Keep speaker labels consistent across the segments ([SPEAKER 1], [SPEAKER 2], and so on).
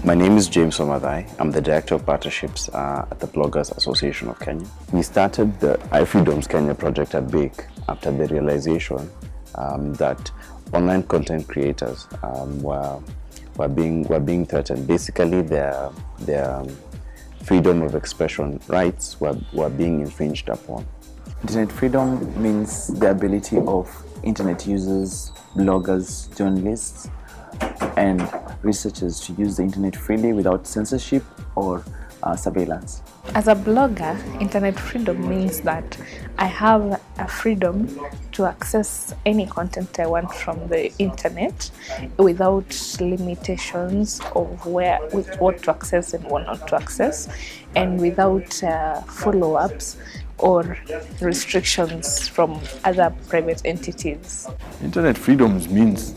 [SPEAKER 1] My name is James Omadai. I'm the Director of Partnerships at the Bloggers Association of Kenya. We started the iFreedoms Kenya project at BAKE after the realization that online content creators were being threatened. Basically, their freedom of expression rights were being infringed upon.
[SPEAKER 2] Internet freedom means the ability of internet users, bloggers, journalists, and researchers to use the internet freely without censorship or surveillance.
[SPEAKER 3] As a blogger, internet freedom means that I have a freedom to access any content I want from the internet without limitations of what to access and what not to access, and without follow-ups or restrictions from other private entities.
[SPEAKER 4] Internet freedoms means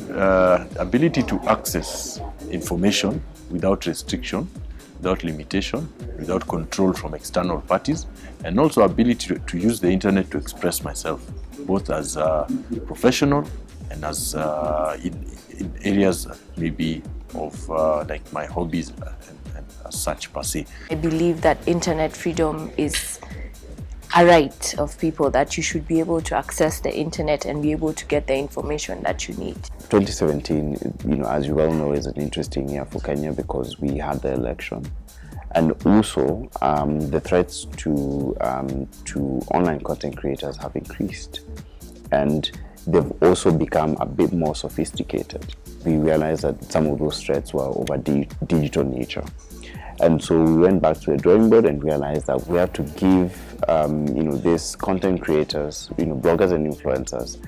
[SPEAKER 4] ability to access information without restriction, without limitation, without control from external parties, and also ability to use the internet to express myself, both as a professional and as in areas maybe of like my hobbies and as such per se.
[SPEAKER 5] I believe that internet freedom is a right of people, that you should be able to access the internet and be able to get the information that you need.
[SPEAKER 1] 2017, as you well know, is an interesting year for Kenya because we had the election, and also the threats to online content creators have increased, and they've also become a bit more sophisticated. We realized that some of those threats were of a digital nature. And so we went back to the drawing board and realized that we have to give, these content creators, bloggers and influencers,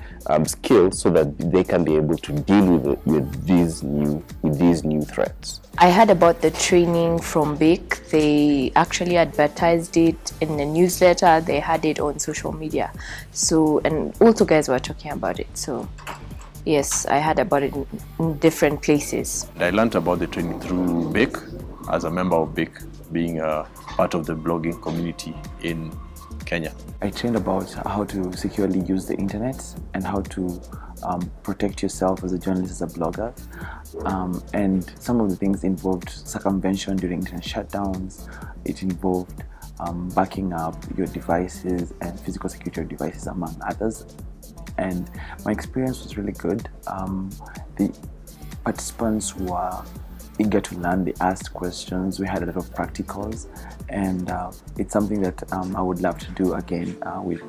[SPEAKER 1] skills so that they can be able to deal with these new threats.
[SPEAKER 5] I heard about the training from BAKE. They actually advertised it in the newsletter. They had it on social media. So, and also guys were talking about it. So, yes, I heard about it in different places.
[SPEAKER 4] I learned about the training through BAKE. As a member of BAKE, being a part of the blogging community in Kenya.
[SPEAKER 2] I trained about how to securely use the internet and how to protect yourself as a journalist, as a blogger. And some of the things involved circumvention during internet shutdowns. It involved backing up your devices and physical security of devices, among others. And my experience was really good. The participants were eager to learn. They asked questions. We had a lot of practicals, and it's something that I would love to do again with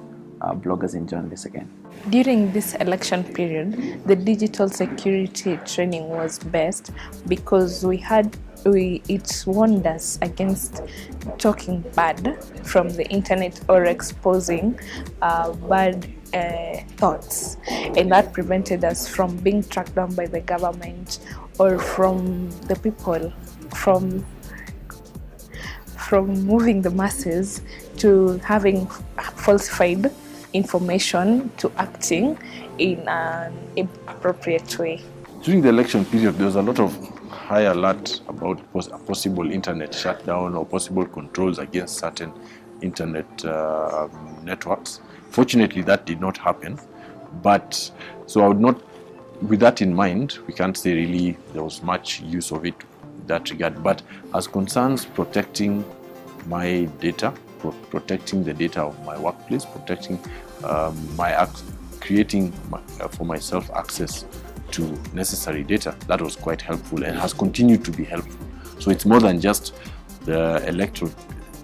[SPEAKER 2] bloggers and journalists again.
[SPEAKER 3] During this election period, the digital security training was best because it warned us against talking bad from the internet or exposing bad thoughts, and that prevented us from being tracked down by the government or from the people, from moving the masses to having falsified information to acting in an inappropriate way.
[SPEAKER 4] During the election period, there was a lot of high alert about a possible internet shutdown or possible controls against certain internet networks. Fortunately, that did not happen. But so I would not, with that in mind, we can't say really there was much use of it in that regard. But as concerns protecting my data, protecting the data of my workplace, protecting creating for myself access to necessary data, that was quite helpful and has continued to be helpful. So it's more than just the electoral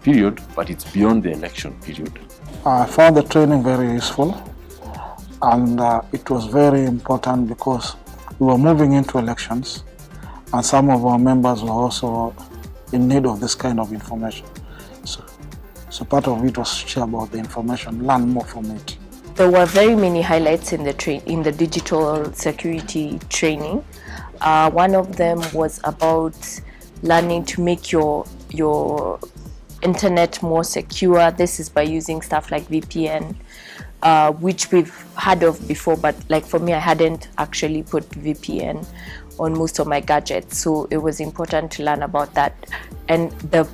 [SPEAKER 4] period, but it's beyond the election period.
[SPEAKER 6] I found the training very useful, and it was very important because we were moving into elections, and some of our members were also in need of this kind of information. So part of it was to share about the information, learn more from it.
[SPEAKER 5] There were very many highlights in the digital security training. One of them was about learning to make your internet more secure. This is by using stuff like VPN, which we've heard of before, but like for me, I hadn't actually put VPN on most of my gadgets, so it was important to learn about that. And the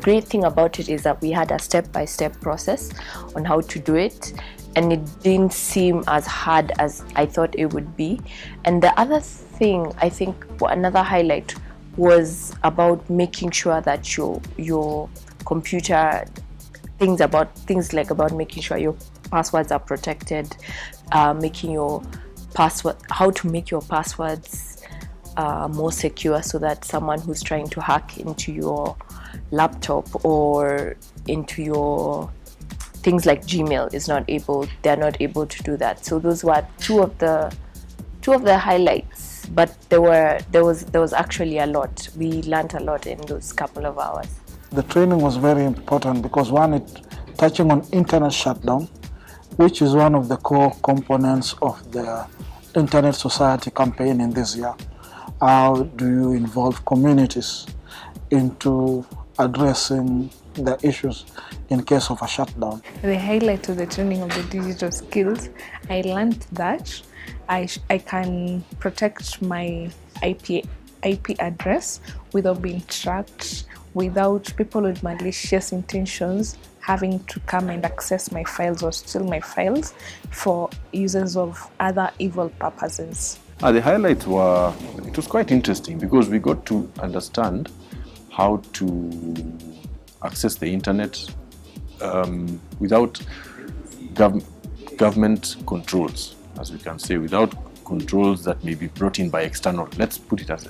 [SPEAKER 5] great thing about it is that we had a step-by-step process on how to do it, and it didn't seem as hard as I thought it would be. And the other thing, I think another highlight was about making sure that your computer, things about making sure your passwords are protected, making your password, how to make your passwords more secure, so that someone who's trying to hack into your laptop or into your things like Gmail they're not able to do that. So those were two of the highlights, but there was actually a lot. We learned a lot in those couple of hours.
[SPEAKER 6] The training was very important because one, it touching on internet shutdown, which is one of the core components of the Internet Society campaign in this year. How do you involve communities into addressing the issues in case of a shutdown?
[SPEAKER 3] The highlight of the training of the digital skills, I learned that I can protect my IP address without being tracked, without people with malicious intentions having to come and access my files or steal my files for uses of other evil purposes.
[SPEAKER 4] The highlights were, it was quite interesting because we got to understand how to access the internet without government controls, as we can say, without controls that may be brought in by external, let's put it as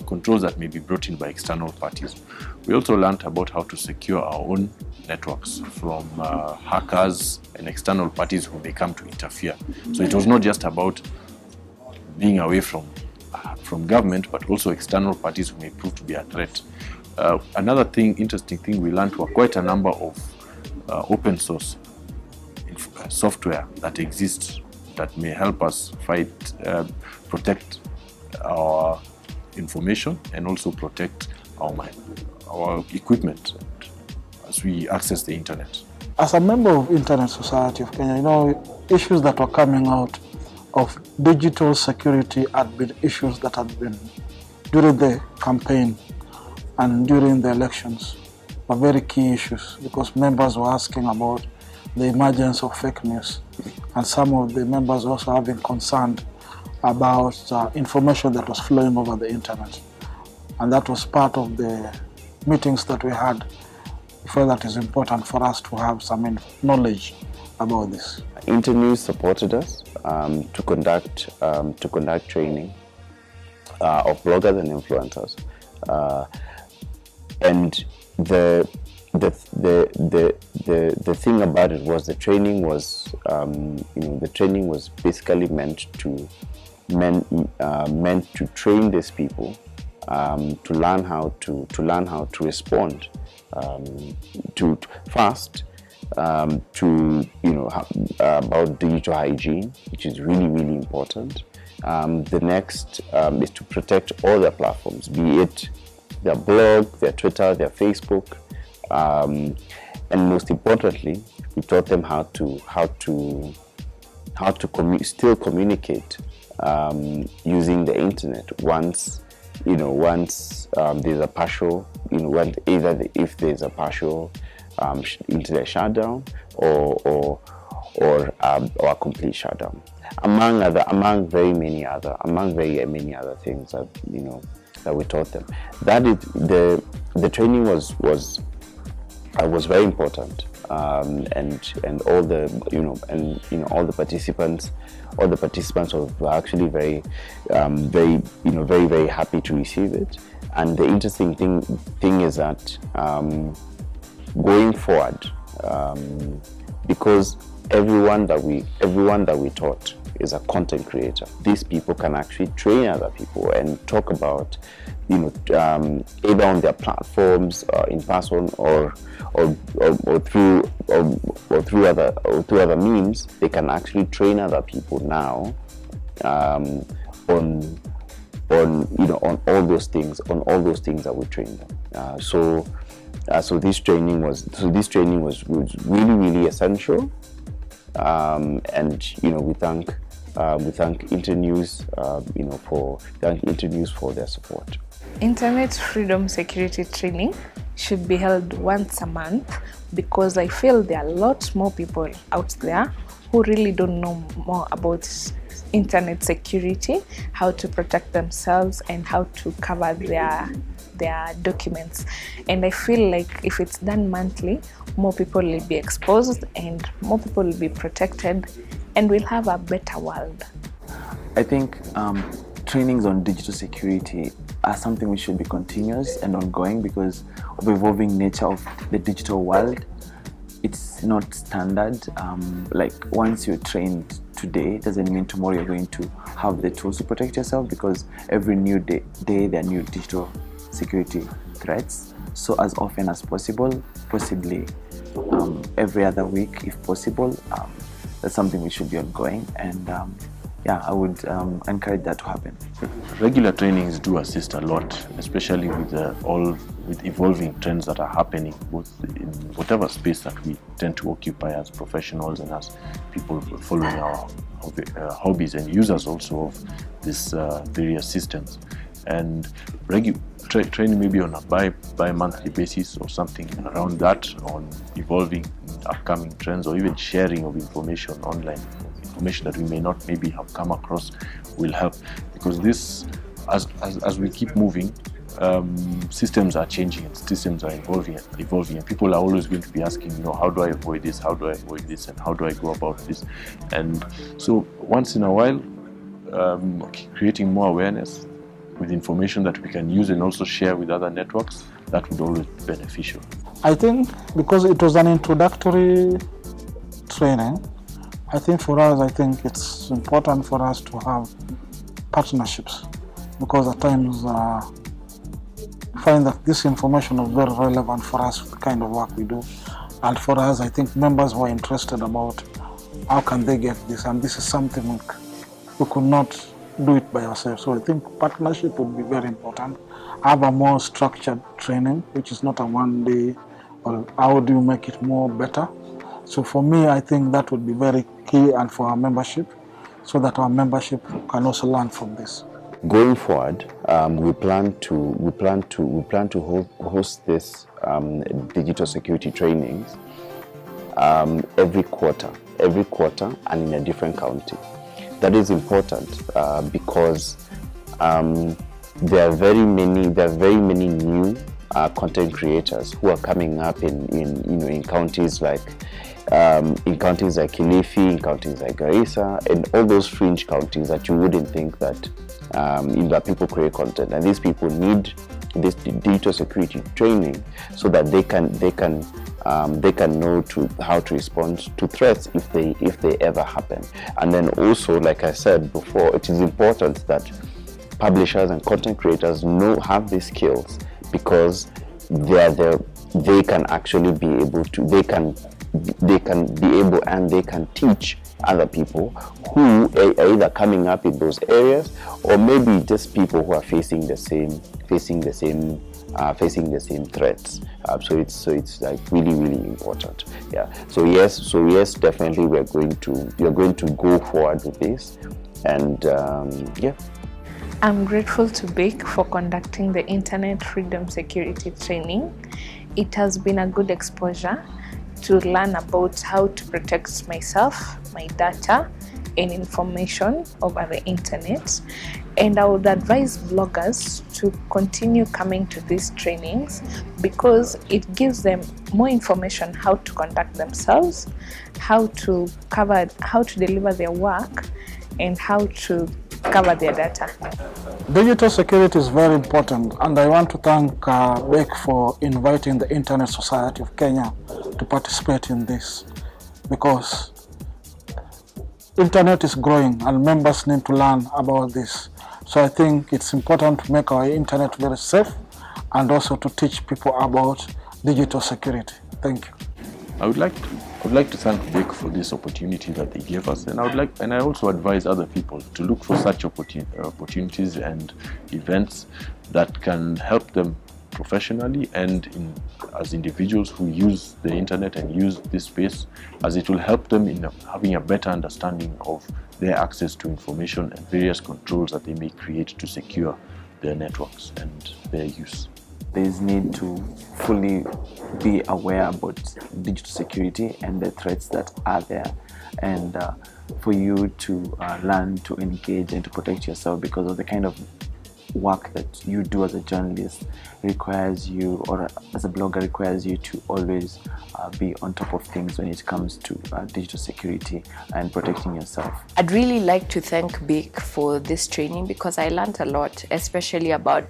[SPEAKER 4] controls that may be brought in by external parties. We also learned about how to secure our own networks from hackers and external parties who may come to interfere. So it was not just about being away from government, but also external parties who may prove to be a threat. Another interesting thing we learned were quite a number of open source software that exists that may help us protect our information and also protect our equipment as we access the internet.
[SPEAKER 6] As a member of Internet Society of Kenya, issues that were coming out of digital security had been issues that had been during the campaign and during the elections were very key issues because members were asking about the emergence of fake news, and some of the members also have been concerned about information that was flowing over the internet, and that was part of the meetings that we had. Before that, is important for us to have some knowledge about this.
[SPEAKER 1] Internews supported us to conduct training of bloggers and influencers, and the thing about it was the training was basically meant to train these people to learn how to respond to first about digital hygiene, which is really, really important. The next is to protect all their platforms, be it their blog, their Twitter, their Facebook, and most importantly, we taught them how to still communicate using the internet once there's a partial, if there's a partial internet shutdown or a complete shutdown, among very many other things that we taught them. That is the training was very important, and all the all the participants were actually very happy to receive it. And the interesting thing is that going forward, because everyone that we taught is a content creator, these people can actually train other people and talk about, either on their platforms, in person, or through other means. They can actually train other people now on all those things that we train them. So this training was really, really essential, and we thank Internews for their support.
[SPEAKER 3] Internet freedom security training should be held once a month because I feel there are a lot more people out there who really don't know more about internet security, how to protect themselves, and how to cover their documents. And I feel like if it's done monthly, more people will be exposed and more people will be protected, and we'll have a better world.
[SPEAKER 2] I think trainings on digital security are something which should be continuous and ongoing because of the evolving nature of the digital world. It's not standard. Like once you're trained today, doesn't mean tomorrow you're going to have the tools to protect yourself, because every new day there are new digital security threats. So as often as possible, possibly every other week if possible, that's something which should be ongoing, and yeah, I would encourage that to happen.
[SPEAKER 4] Regular trainings do assist a lot, especially with with evolving trends that are happening both in whatever space that we tend to occupy as professionals and as people following our hobbies and users also of these various systems. And training maybe on a bi-monthly basis or something around that, on evolving upcoming trends, or even sharing of information online, information that we may not maybe have come across, will help, because this, as we keep moving, systems are changing and systems are evolving, and people are always going to be asking, how do I avoid this, how do I avoid this, and how do I go about this? And so once in a while, creating more awareness with information that we can use and also share with other networks, that would always be beneficial.
[SPEAKER 6] I think because it was an introductory training, I think for us, it's important for us to have partnerships, because at times find that this information is very relevant for us, the kind of work we do. And for us, I think members were interested about how can they get this, and this is something we could not do it by ourselves. So I think partnership would be very important. Have a more structured training, which is not a one day, or how do you make it more better? So for me, I think that would be very key, and for our membership, so that our membership can also learn from this.
[SPEAKER 1] Going forward, we plan to host this digital security trainings every quarter, and in a different county. That is important because there are very many new content creators who are coming up in counties like Kilifi, in counties like Garissa, and all those fringe counties that you wouldn't think that that people create content, and these people need this digital security training so that they can know how to respond to threats if they ever happen. And then also, like I said before, it is important that publishers and content creators have these skills, because they can actually be able to and they can teach other people who are either coming up in those areas, or maybe just people who are facing the same threats. So it's like really important. Yeah. So yes, definitely we are going to go forward with this, and yeah.
[SPEAKER 3] I'm grateful to BIC for conducting the Internet Freedom Security Training. It has been a good exposure to learn about how to protect myself, my data, and information over the internet. And I would advise bloggers to continue coming to these trainings, because it gives them more information how to conduct themselves, how to deliver their work, and how to cover their data.
[SPEAKER 6] Digital security is very important, and I want to thank BIC for inviting the Internet Society of Kenya to participate in this, because internet is growing and members need to learn about this. So I think it's important to make our internet very safe, and also to teach people about digital security. Thank you.
[SPEAKER 4] I would like to thank BIC for this opportunity that they gave us, and I also advise other people to look for such opportunities and events that can help them professionally and as individuals who use the internet and use this space, as it will help them in having a better understanding of their access to information and various controls that they may create to secure their networks and their use.
[SPEAKER 2] there's need to fully be aware about digital security and the threats that are there, and for you to learn to engage and to protect yourself, because of the kind of work that you do as a journalist requires you, or as a blogger requires you, to always be on top of things when it comes to digital security and protecting yourself.
[SPEAKER 5] I'd really like to thank BIC for this training, because I learned a lot, especially about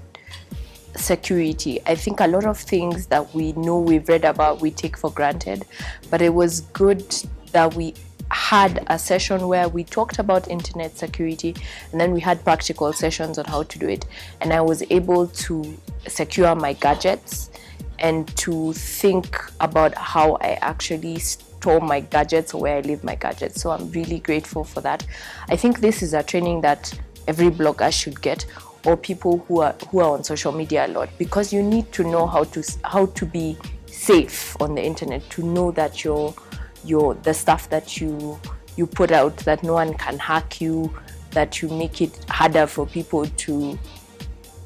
[SPEAKER 5] security. I think a lot of things that we know, we've read about, we take for granted, but it was good that we had a session where we talked about internet security, and then we had practical sessions on how to do it, and I was able to secure my gadgets and to think about how I actually store my gadgets or where I leave my gadgets. So I'm really grateful for that. I think this is a training that every blogger should get, or people who are on social media a lot, because you need to know how to be safe on the internet, to know that the stuff that you put out, that no one can hack you, that you make it harder for people to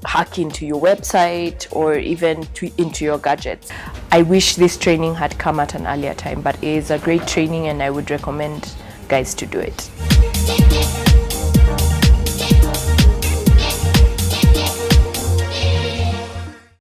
[SPEAKER 5] hack into your website or even into your gadgets. I wish this training had come at an earlier time, but it is a great training and I would recommend guys to do it.